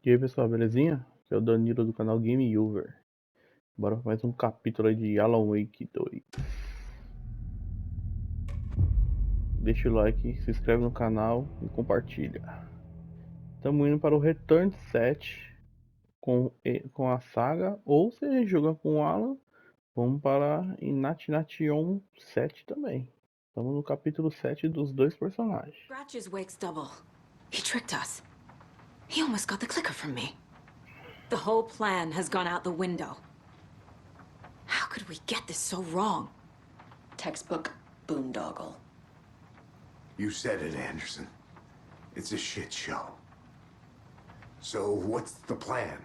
E aí pessoal, belezinha? Aqui é o Danilo do canal Gameover. Bora pra mais um capítulo aí de Alan Wake 2. Deixa o like, se inscreve no canal e compartilha. Estamos indo para o Return 7 com a saga, ou se a gente jogar com o Alan, vamos para Nation 7 também. Estamos no capítulo 7 dos dois personagens. Scratches wakes double. He tricked us. He almost got the clicker from me. The whole plan has gone out the window. How could we get this so wrong? Textbook boondoggle. You said it, Anderson. It's a shit show. So what's the plan?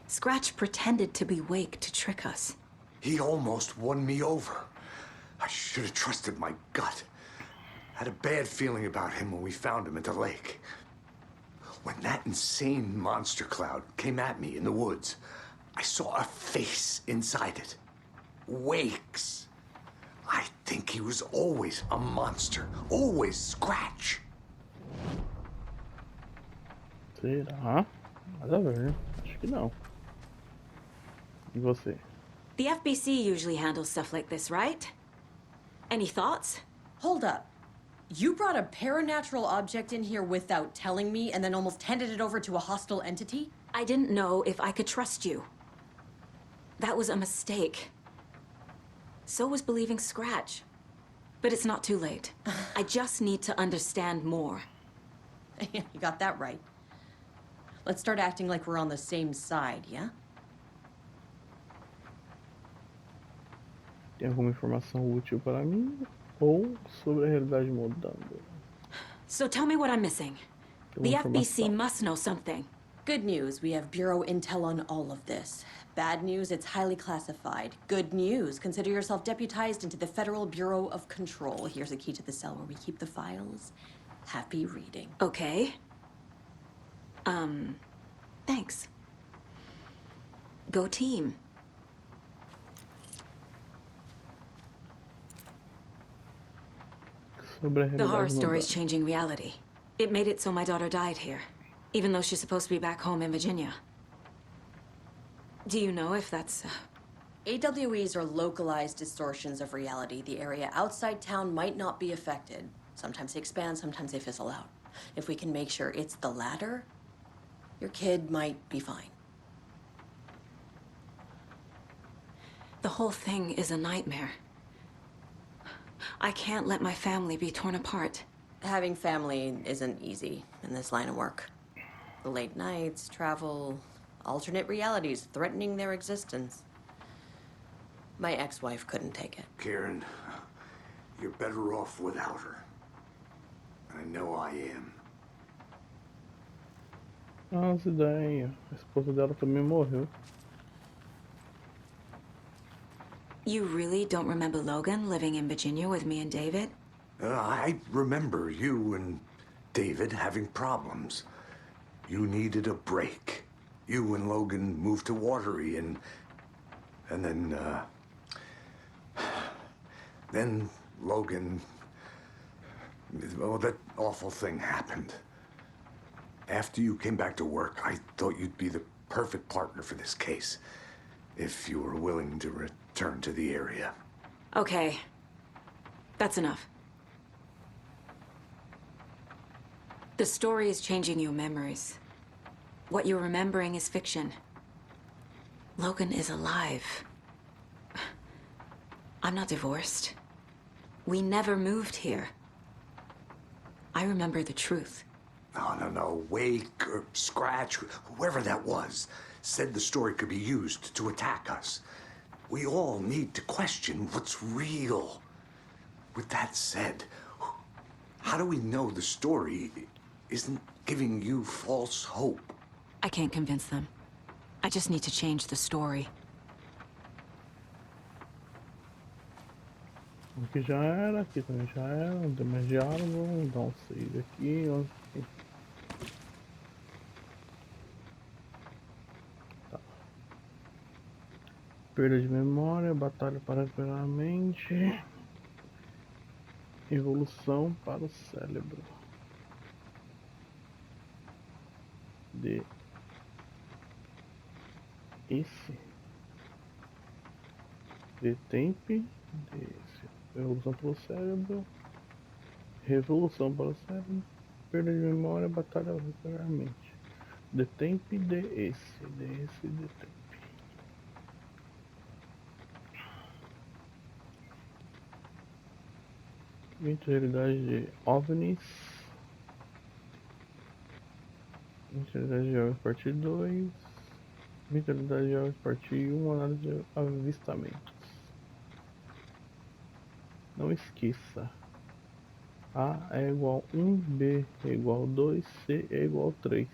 Scratch pretended to be Wake to trick us. He almost won me over. I should have trusted my gut. Had a bad feeling about him when we found him at the lake. When that insane monster cloud came at me in the woods, I saw a face inside it. Wake's. I think he was always a monster. Always Scratch. Será? Nada a ver, né? Acho que não. E você? The FBC usually handles stuff like this, right? Any thoughts? Hold up. You brought a paranatural object in here without telling me and then almost handed it over to a hostile entity? I didn't know if I could trust you. That was a mistake. So was believing Scratch. But it's not too late. I just need to understand more. You got that right. Let's start acting like we're on the same side, yeah? Tem alguma informação útil para mim? Ou sobre a realidade mudando? So tell me what I'm missing. The FBC must know something. Good news, we have Bureau intel on all of this. Bad news, it's highly classified. Good news, consider yourself deputized into the Federal Bureau of Control. Here's a key to the cell where we keep the files. Happy reading. Okay. Thanks. Go team. Sobre a The realidade horror story is mudando. changing reality. It made it so my daughter died here, even though she's supposed to be back home in Virginia. Do you know if that's... AWEs are localized distortions of reality. The area outside town might not be affected. Sometimes they expand, sometimes they fizzle out. If we can make sure it's the latter, your kid might be fine. The whole thing is a nightmare. I can't let my family be torn apart. Having family isn't easy in this line of work. The late nights, travel, alternate realities threatening their existence. My ex-wife couldn't take it. Karen, you're better off without her. I know I am. As ideias. A esposa dela também morreu. You really don't remember Logan living in Virginia with me and David? I remember you and David having problems. You needed a break. You and Logan moved to Watery and then Logan, well, that awful thing happened. After you came back to work, I thought you'd be the perfect partner for this case, if you were willing to return to the area. Okay. That's enough. The story is changing your memories. What you're remembering is fiction. Logan is alive. I'm not divorced. We never moved here. I remember the truth. No. Wake or Scratch, whoever that was, said the story could be used to attack us. We all need to question what's real. With that said, how do we know the story isn't giving you false hope? I can't convince them. I just need to change the story. Aqui já era, aqui também já era. Não tem mais diálogo. Vamos dar um save aqui. Tá. Perda de memória, batalha para recuperar a mente. Evolução para o cérebro. De esse. De tempo. Desse. Evolução para o cérebro. Revolução para o cérebro. Perda de memória. Batalha ao recuperar a mente. De tempo de esse. De esse. De tempo. Realidade de OVNIs. Realidade de jogos parte 2. Realidade de jogos parte 1. Análise de avistamentos. Não esqueça. A é igual a 1, B é igual a 2, C é igual a 3,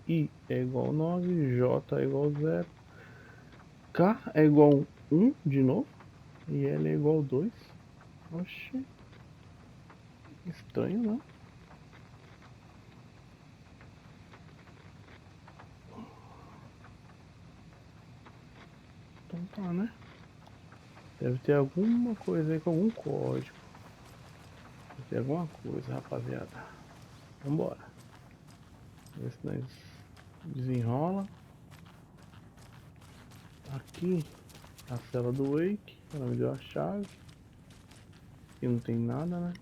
I é igual a 9, J é igual a 0, K é igual a 1 de novo e L é igual a 2. Oxi, estranho, né? Então tá, né? Deve ter alguma coisa aí com algum código. Deve ter alguma coisa, rapaziada. Vambora. Ver se nós desenrola. Aqui, a cela do Wake. Ela me deu a chave. Aqui não tem nada, né?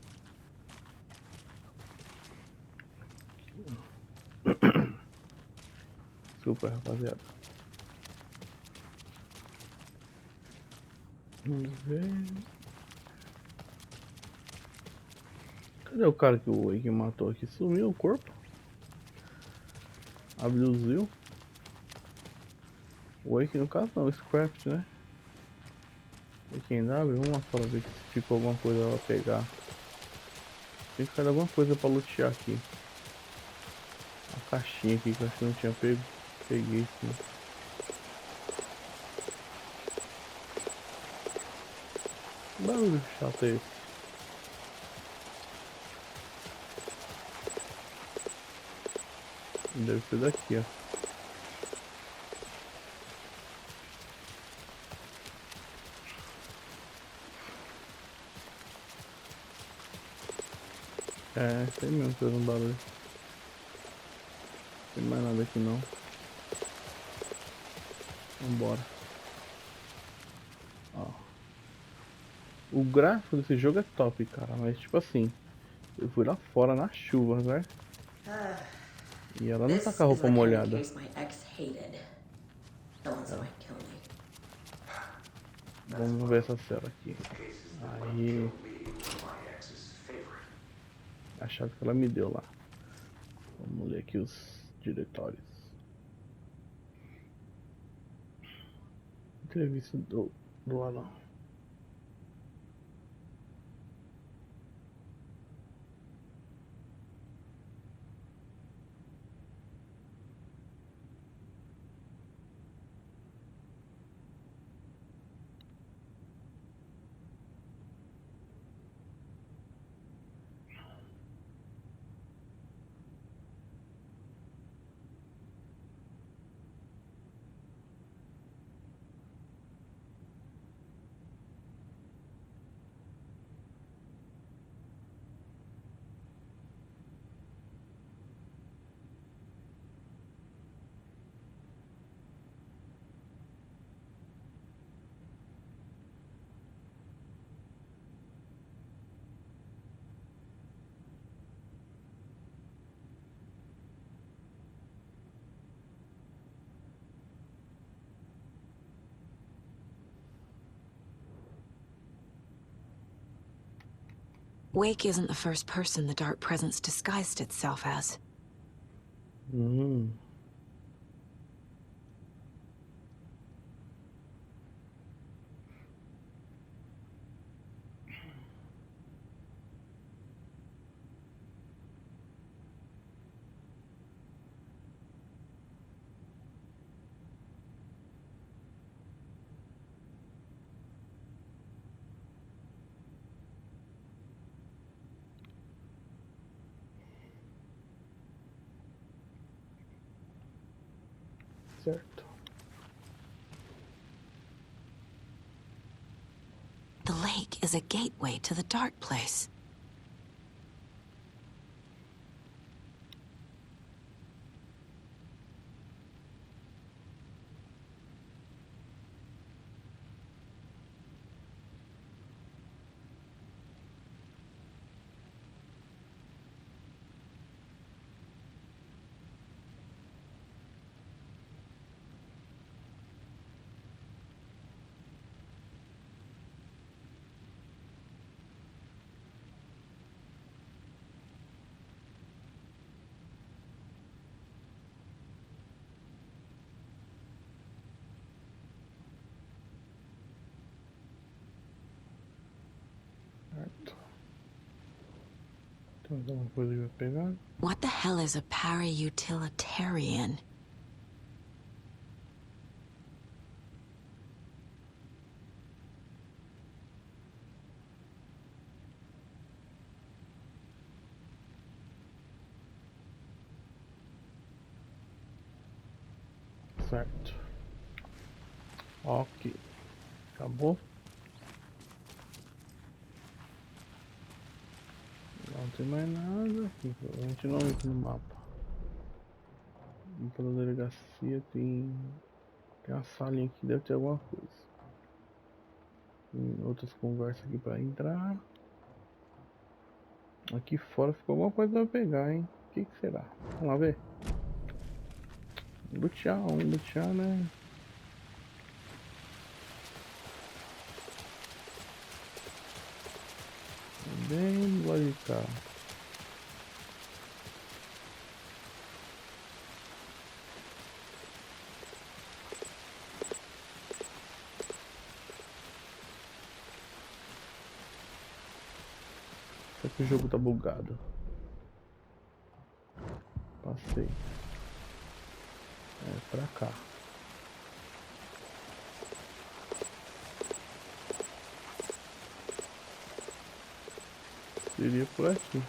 Desculpa, rapaziada. Vamos ver. Cadê o cara que o Wake matou aqui? Sumiu o corpo. Abduziu. O Wake no caso não, o Scraft, né? Wake em W, vamos lá fora ver se ficou alguma coisa pra pegar. Tem que ficar alguma coisa pra lutear aqui. A caixinha aqui que eu acho que não tinha pego. Peguei sim. Que barulho chato é esse? Deve ser daqui, ó. É, tem mesmo que fez um barulho. Não tem mais nada aqui não. Vambora. Ó. O gráfico desse jogo é top, cara. Mas tipo assim, eu fui lá fora na chuva, né? E ela não tá com a roupa molhada. Vamos ver essa cela aqui. Aí. A chave que ela me deu lá. Vamos ler aqui os diretórios. Entrevista do Alan. Wake isn't the first person the dark presence disguised itself as. Hum. Certo. The lake is a gateway to the dark place. Certo. Tem mais alguma coisa que vai pegar? What the hell is a para-utilitarian? Certo. Ok. Acabou. Não tem mais nada aqui. A gente não entra no mapa. Pela delegacia tem uma salinha aqui, deve ter alguma coisa. Tem outras conversas aqui pra entrar. Aqui fora ficou alguma coisa pra pegar, hein? O que será? Vamos lá ver. Lutear, né? Bem do lado de cá. Só que o jogo tá bugado. Passei. É pra cá. Seria por aqui.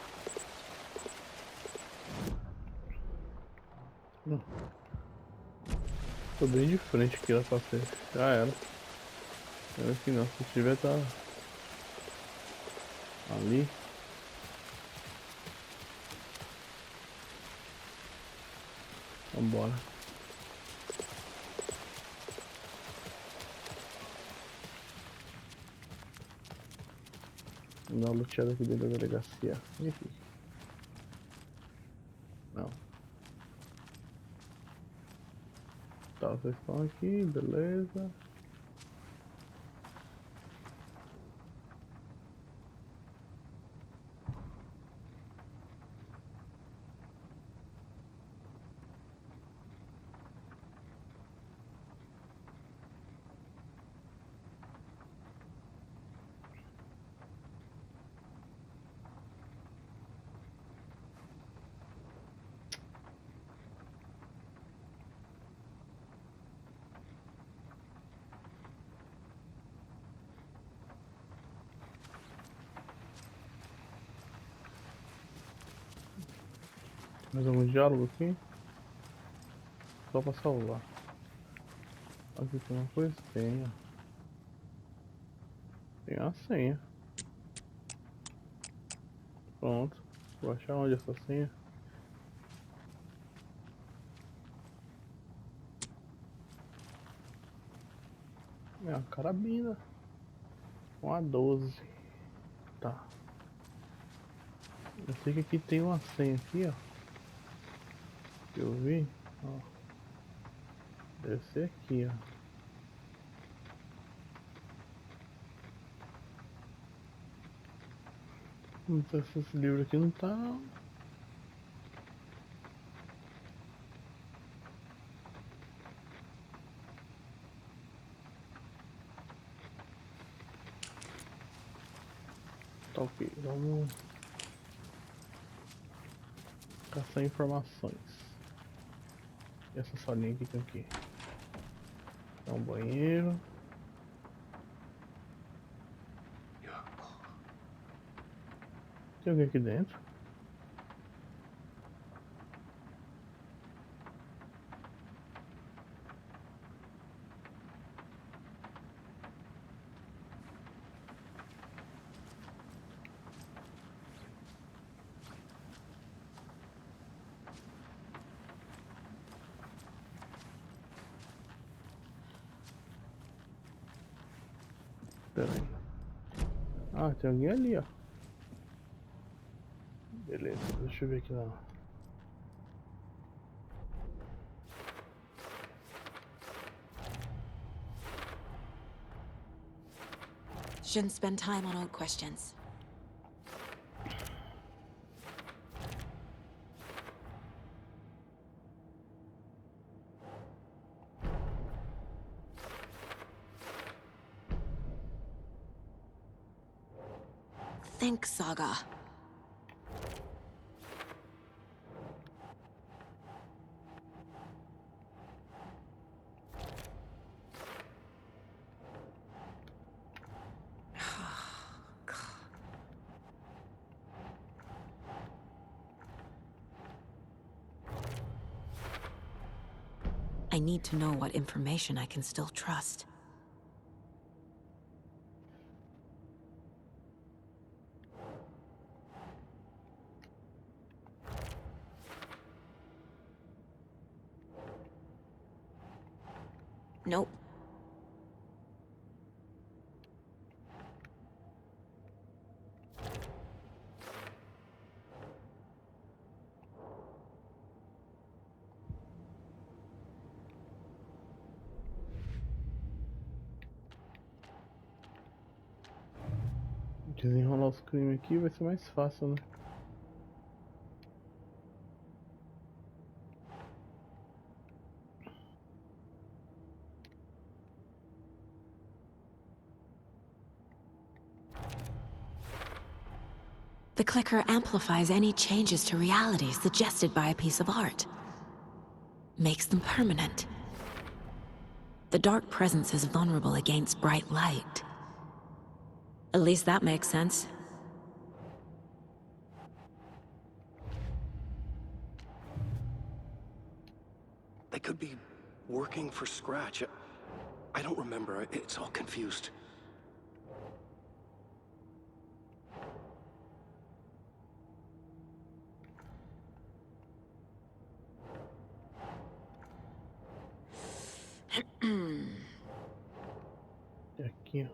Não. Tô bem de frente aqui, ela passei. Já era. Era aqui não. Se tiver tá ali. Vambora. Vou dar uma luteada aqui dentro da delegacia. Enfim. Não. Tá, vocês estão aqui, beleza. Mais algum diálogo aqui? Só pra salvar. Aqui tem uma coisa? Tem, ó. Tem a senha. Pronto. Vou achar onde essa senha. É uma carabina. Uma 12. Tá. Eu sei que aqui tem uma senha aqui, ó. Que eu vi. Ó. Deve ser aqui, ó. Então esse livro aqui não tá. Tá ok. Vamos caçar informações. E essa salinha aqui tem o quê? É um banheiro. Tem alguém aqui dentro? Pera aí. Ah, tem alguém ali, ó. Beleza, deixa eu ver aqui não. Shouldn't spend time on old questions. think saga. I need to know what information I can still trust. Nope. Desenrolar os crimes aqui vai ser mais fácil, né? The clicker amplifies any changes to reality suggested by a piece of art. Makes them permanent. The dark presence is vulnerable against bright light. At least that makes sense. They could be working for Scratch. I don't remember. It's all confused. E aqui, ó.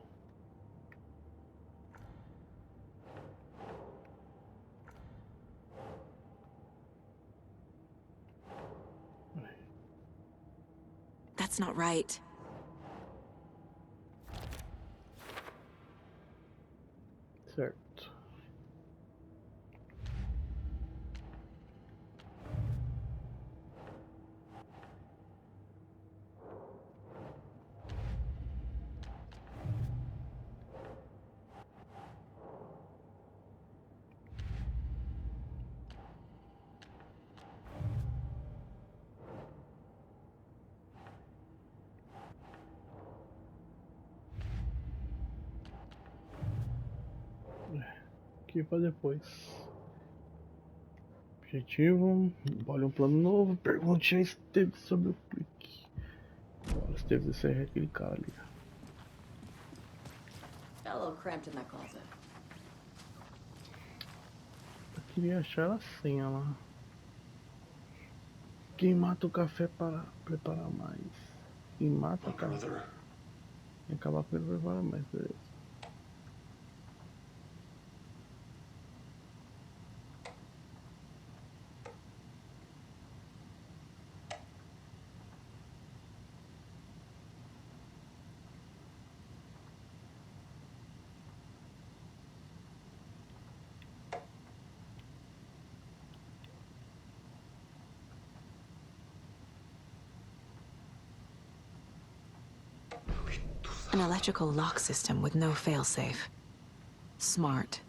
That's not right. Certo. Aqui para depois. Objetivo, olha um plano novo, pergunte a Steve sobre o clique. Olha, Steve, esse é aquele cara ali. Got a little cramped in that closet. Eu queria achar a senha lá. Quem mata o café para preparar mais? Quem mata o café e acabar com ele preparar mais, beleza. An electrical lock system with no failsafe. Smart.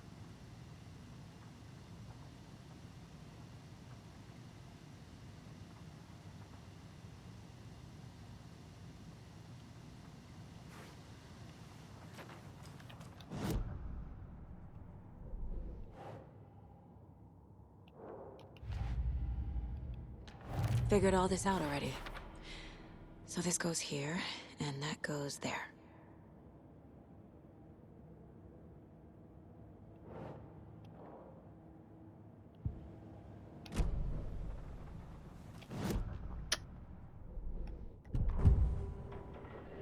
Figured all this out already. So this goes here, and that goes there.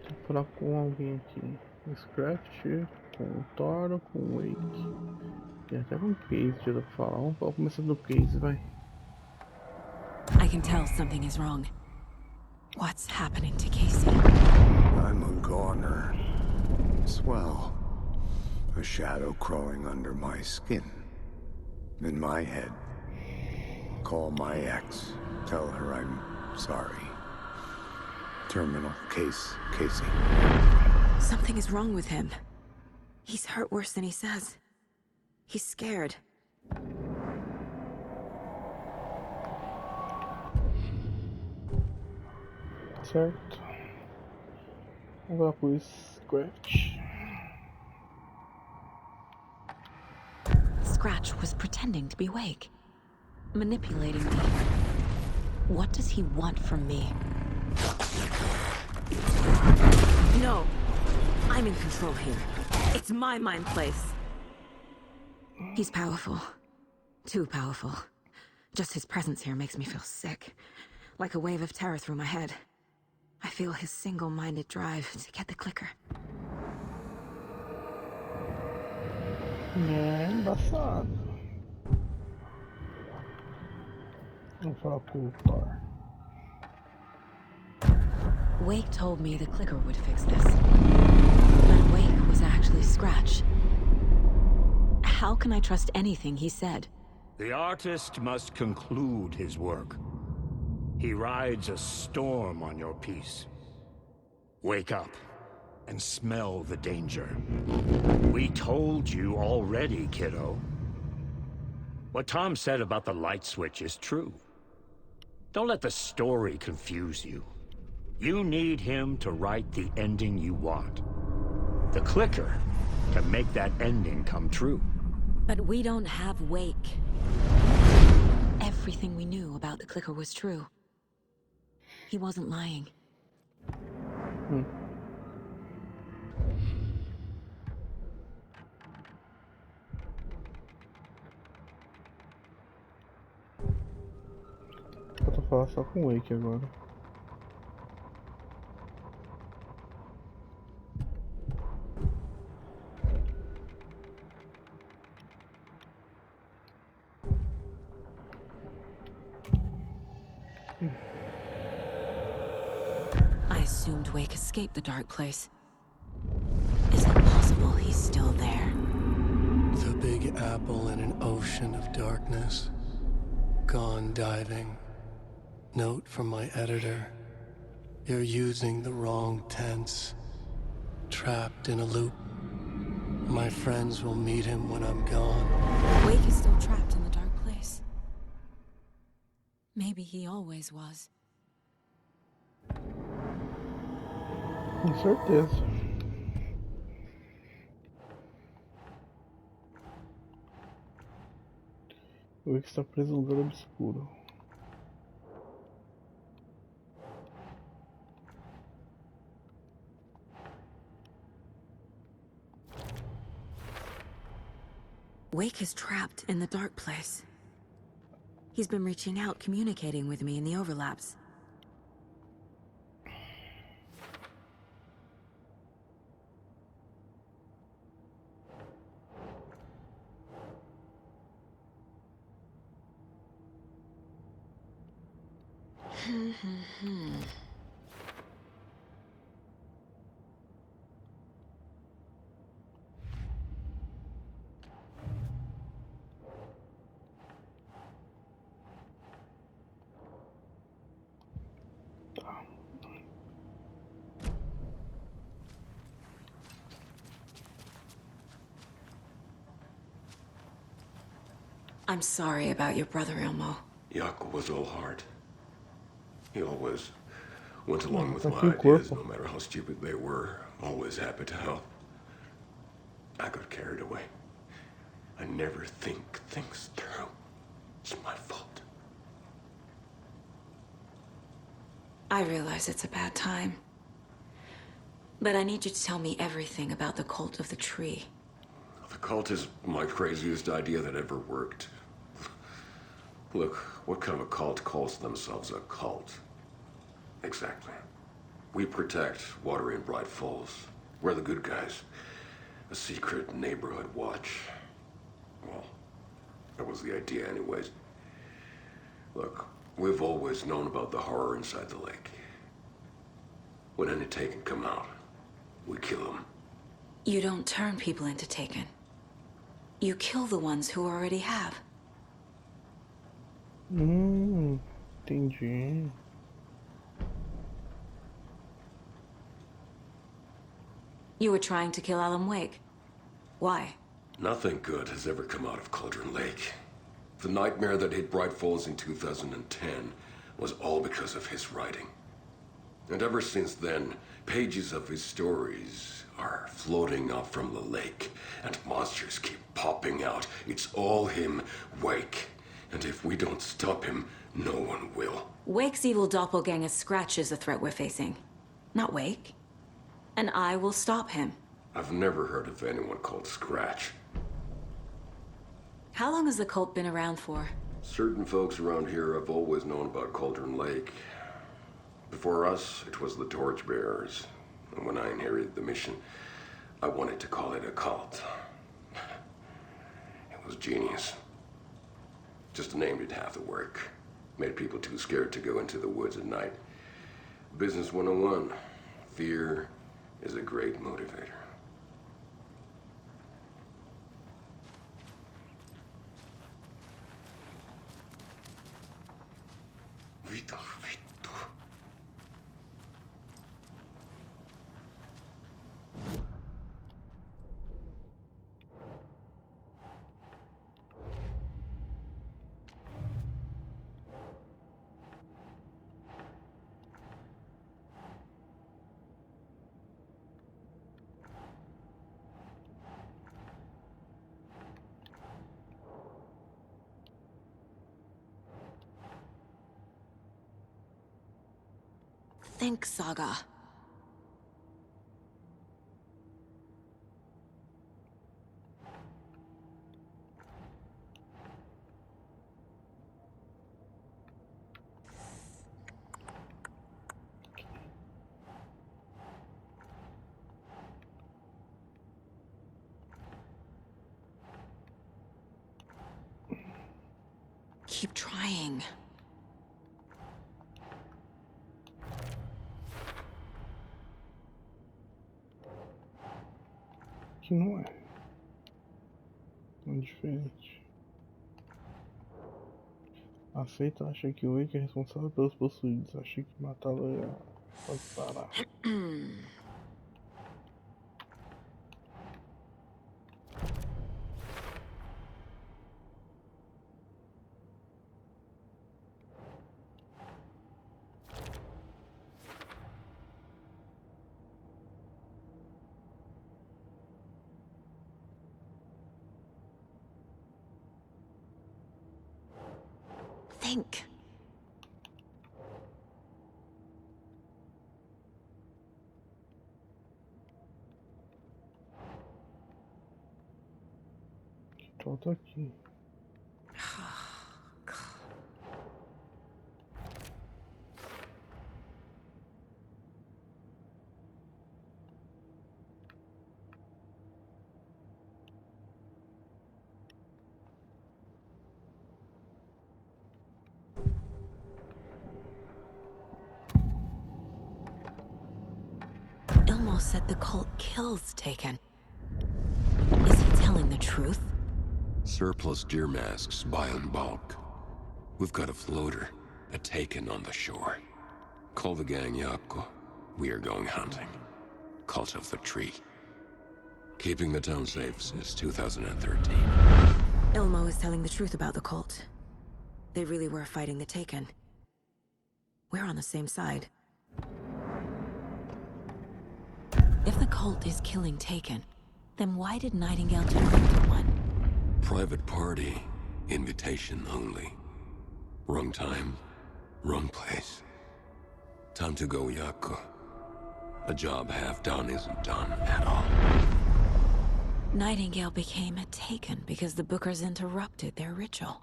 Vou falar com alguém aqui. Scraft, com o Toro, com o Wake. E até com o Case, já dá pra falar. Vamos começar do Case, vai. I can tell something is wrong. What's happening to Casey? I'm a goner. Swell. A shadow crawling under my skin. In my head. Call my ex. Tell her I'm sorry. Terminal case, Casey. Something is wrong with him. He's hurt worse than he says. He's scared. Certo. Vamos lá pro Scratch. Scratch was pretending to be awake, manipulating me. What does he want from me? No, I'm in control here. It's my mind place. He's powerful. Too powerful. Just his presence here makes me feel sick. Like a wave of terror through my head. I feel his single-minded drive to get the clicker. É embaçado. Vamos falar pro Thor. Wake told me the clicker would fix this. But Wake was actually Scratch. How can I trust anything he said? The artist must conclude his work. He rides a storm on your piece. Wake up and smell the danger. We told you already, kiddo. What Tom said about the light switch is true. Don't let the story confuse you. You need him to write the ending you want. The clicker can make that ending come true. But we don't have Wake. Everything we knew about the clicker was true. He wasn't lying. Eu tô falando só com o Wake agora. I assumed Wake escaped the dark place. Is it possible he's still there? The big apple in an ocean of darkness. Gone diving. Note from my editor. You're using the wrong tense. Trapped in a loop. My friends will meet him when I'm gone. Wake is still trapped in the dark place. Maybe he always was. Com certeza. O Wake está preso num lugar obscuro. Wake is trapped in the dark place. He's been reaching out, communicating with me in the overlaps. I'm sorry about your brother, Elmo. Yaakov was all heart. He always went along with Tá my aqui o ideas, corpo. no matter how stupid they were. Always happy to help. I got carried away. I never think things through. It's my fault. I realize it's a bad time. But I need you to tell me everything about the cult of the tree. The cult is my craziest idea that ever worked. Look, what kind of a cult calls themselves a cult? Exactly. We protect Water in Bright Falls. We're the good guys. A secret neighborhood watch. Well, that was the idea anyways. Look, we've always known about the horror inside the lake. When any Taken come out, we kill them. You don't turn people into Taken. You kill the ones who already have. Entendi. You were trying to kill Alan Wake. Why? Nothing good has ever come out of Cauldron Lake. The nightmare that hit Bright Falls in 2010 was all because of his writing. And ever since then, pages of his stories are floating up from the lake, and monsters keep popping out. It's all him, Wake. And if we don't stop him, no one will. Wake's evil doppelganger Scratch is the threat we're facing, not Wake. And I will stop him. I've never heard of anyone called Scratch. How long has the cult been around for? Certain folks around here have always known about Cauldron Lake. Before us, it was the Torchbearers. And when I inherited the mission, I wanted to call it a cult. It was genius. Just a name did half the work. Made people too scared to go into the woods at night. Business 101. Fear is a great motivator. Vito. Think, Saga. Keep trying. Que não é. É diferente. Aceita, acha que o Wake é responsável pelos possuídos. Achei que matá-lo ia pode parar. Think. Falta aqui. Ilmo said the cult kills Taken. Is he telling the truth? Surplus deer masks buy in bulk. We've got a floater, a Taken on the shore. Call the gang Yapko. We are going hunting. Cult of the Tree. Keeping the town safe since 2013. Ilmo is telling the truth about the cult. They really were fighting the Taken. We're on the same side. If the cult is killing Taken, then why did Nightingale turn into one? Private party. Invitation only. Wrong time, wrong place. Time to go, Yapko. A job half done isn't done at all. Nightingale became a Taken because the Bookers interrupted their ritual.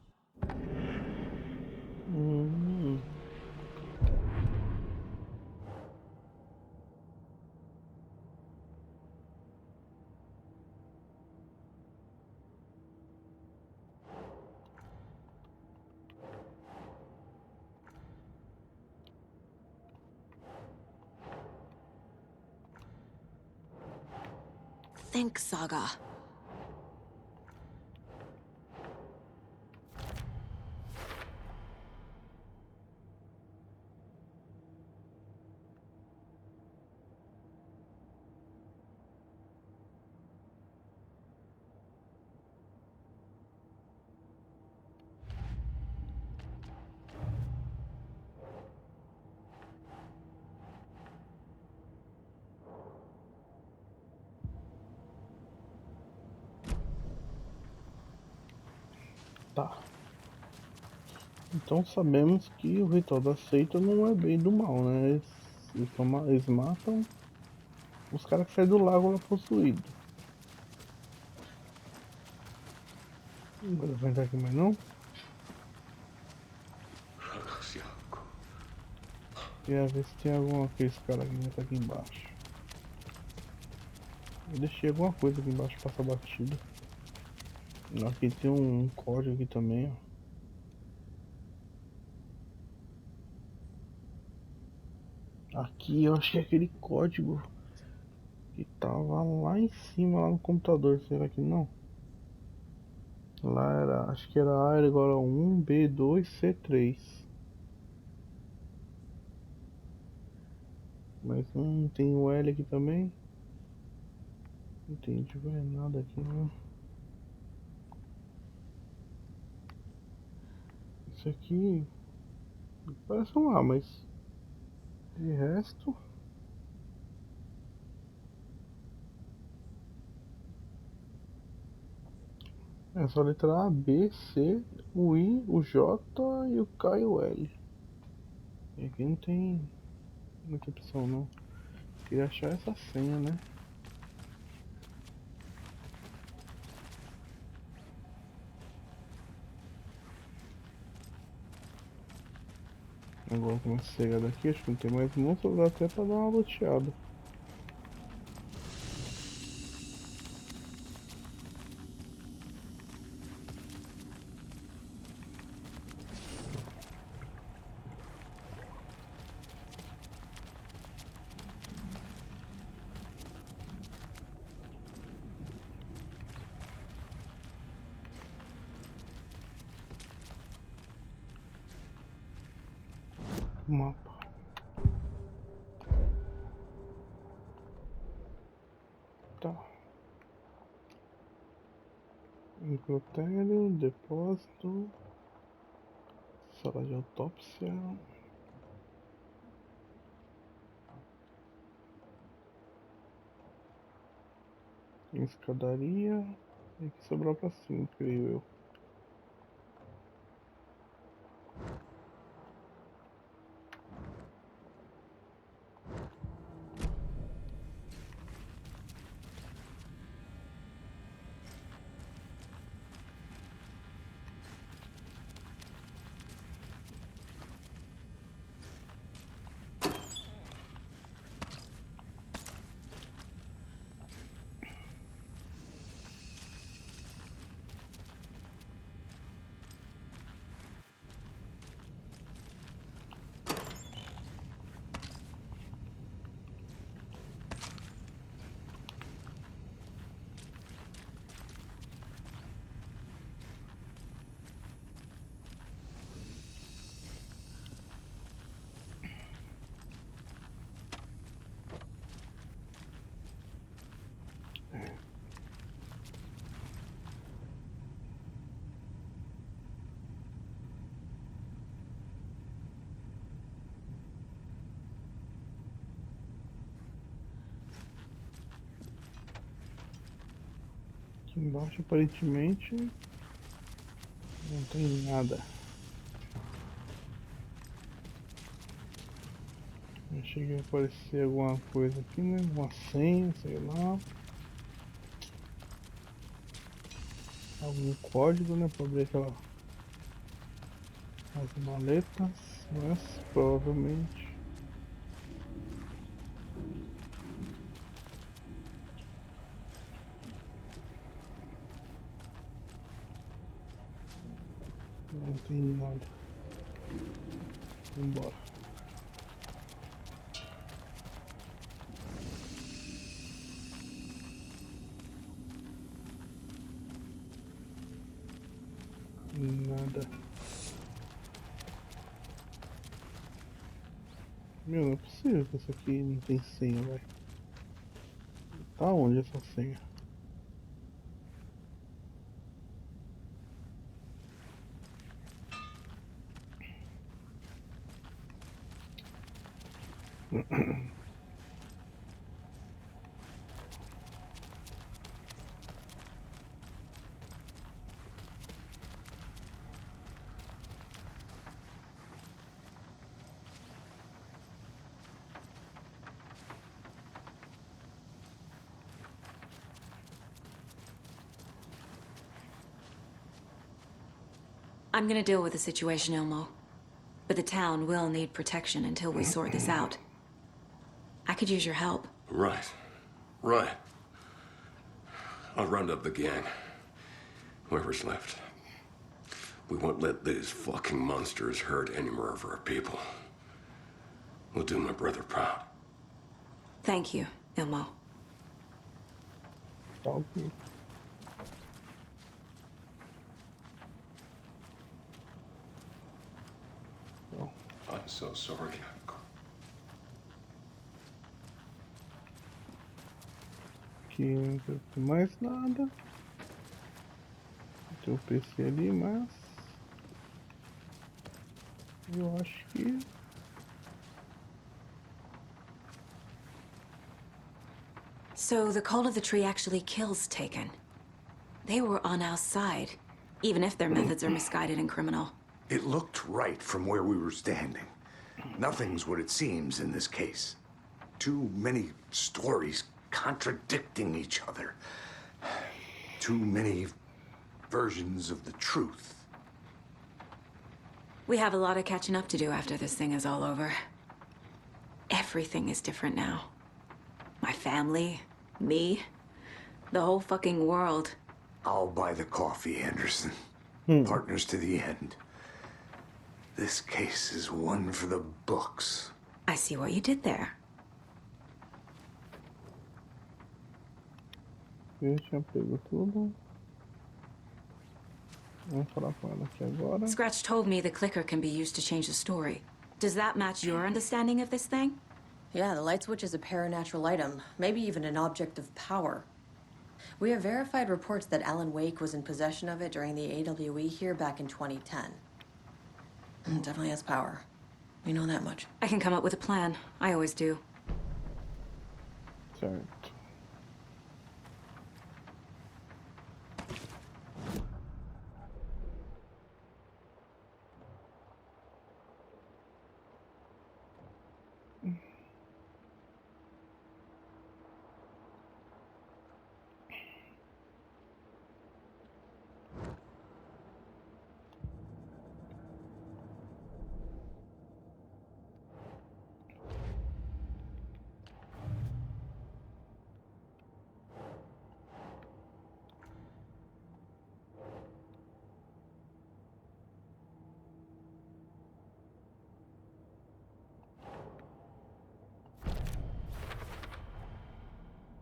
Think, Saga. Tá. Então sabemos que o ritual da seita não é bem do mal, né? Eles matam os caras que saem do lago lá possuído. Não vai entrar aqui mais não? Queria ver se tem alguma aqueles caras que tá aqui embaixo. Eu deixei alguma coisa aqui embaixo passar batida. Aqui tem um código aqui também, ó. Aqui eu achei aquele código que tava lá em cima, lá no computador, será que não? Lá era, acho que era A, era igual a 1, B2, C3. Mas não tem o L aqui também. Não entendi nada aqui, não. Isso aqui parece um A, mas de resto é só a letra A, B, C, o I, o J e o K e o L. E aqui não tem muita opção não. Queria achar essa senha, né? Agora começa a chegar daqui, acho que não tem mais monstro, dá até pra dar uma luteada. Mapa. Tá. Necrotério, depósito, sala de autópsia, escadaria, e aqui sobrou pra cima, creio eu. Aqui embaixo aparentemente não tem nada. Eu cheguei a aparecer alguma coisa aqui, né? Uma senha, sei lá. Algum código, né? Pra abrir aquela. As maletas, mas provavelmente. Não tem nada. Vambora. Nada. Meu, não é possível que isso aqui não tem senha, velho. Tá onde essa senha? I'm gonna deal with the situation, Ilmo. But the town will need protection until we sort this out. I could use your help. Right. Right. I'll round up the gang. Whoever's left. We won't let these fucking monsters hurt any more of our people. We'll do my brother proud. Thank you, Ilmo. Ok. I'm so sorry. Aqui não tem mais nada. Tem um PC ali, mas eu acho que So the Cult of the Tree actually kills Taken. They were on our side, even if their methods are misguided and criminal. It looked right from where we were standing. Nothing's what it seems in this case. Too many stories contradicting each other. Too many versions of the truth. We have a lot of catching up to do after this thing is all over. Everything is different now. My family, me, the whole fucking world. I'll buy the coffee, Anderson. Partners to the end. This case is one for the books. I see what you did there. eu já pego tudo. Vamos falar com ela aqui agora. Scratch told me the clicker can be used to change the story. Does that match your understanding of this thing? Yeah, the light switch is a paranatural item, maybe even an object of power. We have verified reports that Alan Wake was in possession of it during the AWE here back in 2010. It definitely has power. We know that much. I can come up with a plan. I always do. Certo.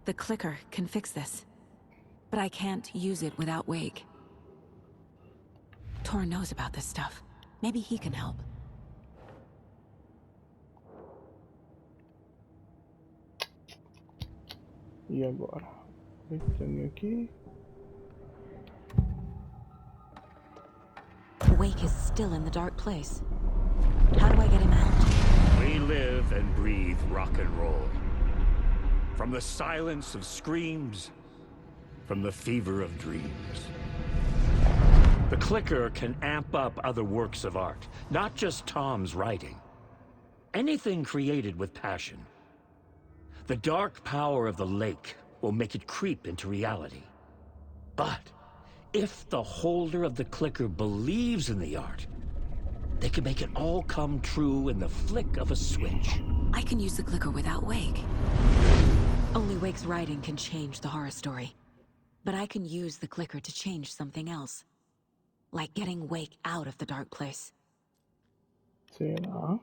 The clicker can fix this. But I can't use it without Wake. Tor knows about this stuff. Maybe he can help. E agora? Apertando aqui. Wake is still in the dark place. How do I get him out? We live and breathe rock and roll. From the silence of screams, from the fever of dreams. The clicker can amp up other works of art, not just Tom's writing. Anything created with passion. The dark power of the lake will make it creep into reality. But if the holder of the clicker believes in the art, they can make it all come true in the flick of a switch. I can use the clicker without Wake. Only Wake's writing can change the horror story. But I can use the clicker to change something else. Like getting Wake out of the dark place. Será?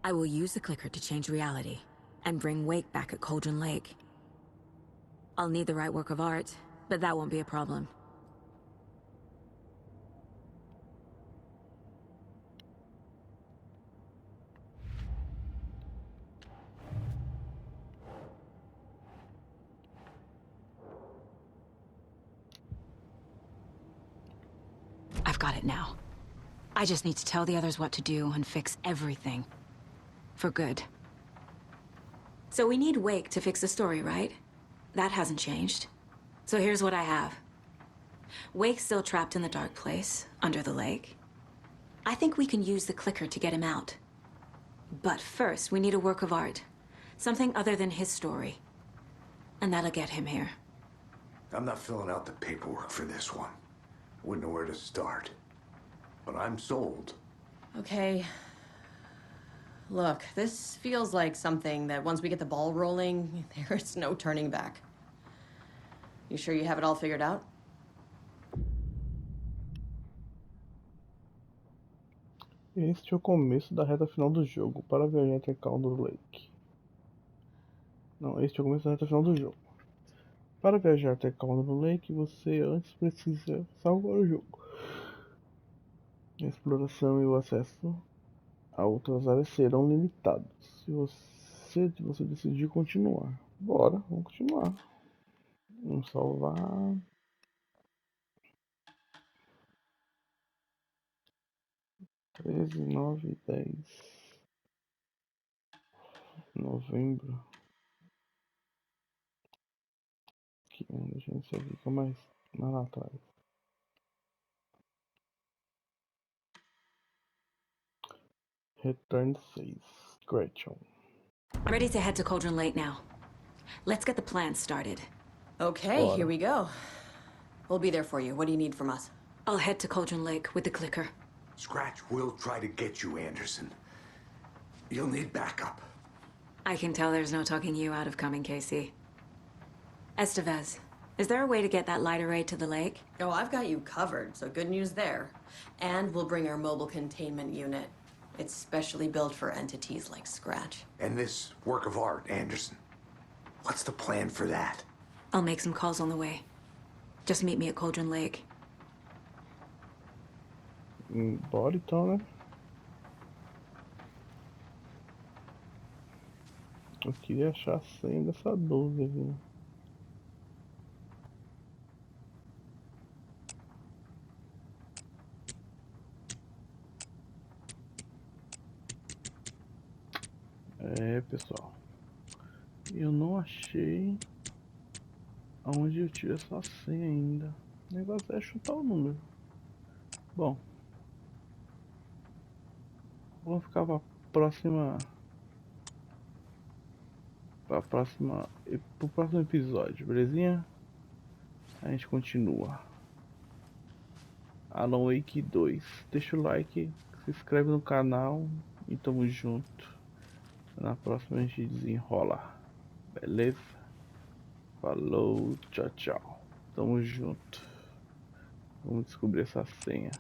I will use the clicker to change reality and bring Wake back at Cauldron Lake. I'll need the right work of art, but that won't be a problem. I've got it now. I just need to tell the others what to do and fix everything. For good. So we need Wake to fix the story, right? That hasn't changed. So here's what I have. Wake's still trapped in the dark place, under the lake. I think we can use the clicker to get him out. But first, we need a work of art. Something other than his story. And that'll get him here. I'm not filling out the paperwork for this one. Wouldn't know where to start. But I'm sold. Okay. Look, this feels like something that once we get the ball rolling, there's no turning back. You sure you have it all figured out? Este é o começo da reta final do jogo. Para viajar até Calder Lake. Não, este é o começo da reta final do jogo. Para viajar até Calder Lake, você antes precisa salvar o jogo. A exploração e o acesso a outras áreas serão limitados. Se você decidir continuar. Bora, vamos continuar. Vamos salvar. Treze, 9, 10. Novembro. Aqui, deixa eu ver se fica mais lá atrás. Return 6. Gretchen. Ready to head to Cauldron Lake now. Let's get the plan started. Okay, here we go. We'll be there for you. What do you need from us? I'll head to Cauldron Lake with the clicker. Scratch will try to get you, Anderson. You'll need backup. I can tell there's no talking you out of coming, Casey. Estevez, is there a way to get that light array to the lake? Oh, I've got you covered, so good news there. And we'll bring our mobile containment unit. It's specially built for entities like Scratch. And this work of art, Anderson. What's the plan for that? I'll make some calls on the way. Just meet me at Cauldron Lake. Bora então, né? Eu queria achar a senha dessa 12 aqui. É, pessoal. Eu não achei aonde eu tiro essa senha ainda. O negócio é chutar o número. Bom. Vamos ficar para pro próximo episódio, belezinha? A gente continua. Alan Wake 2. Deixa o like, se inscreve no canal e tamo junto. Na próxima a gente desenrola. Beleza? Falou, tchau, tchau. Tamo junto. Vamos descobrir essa senha.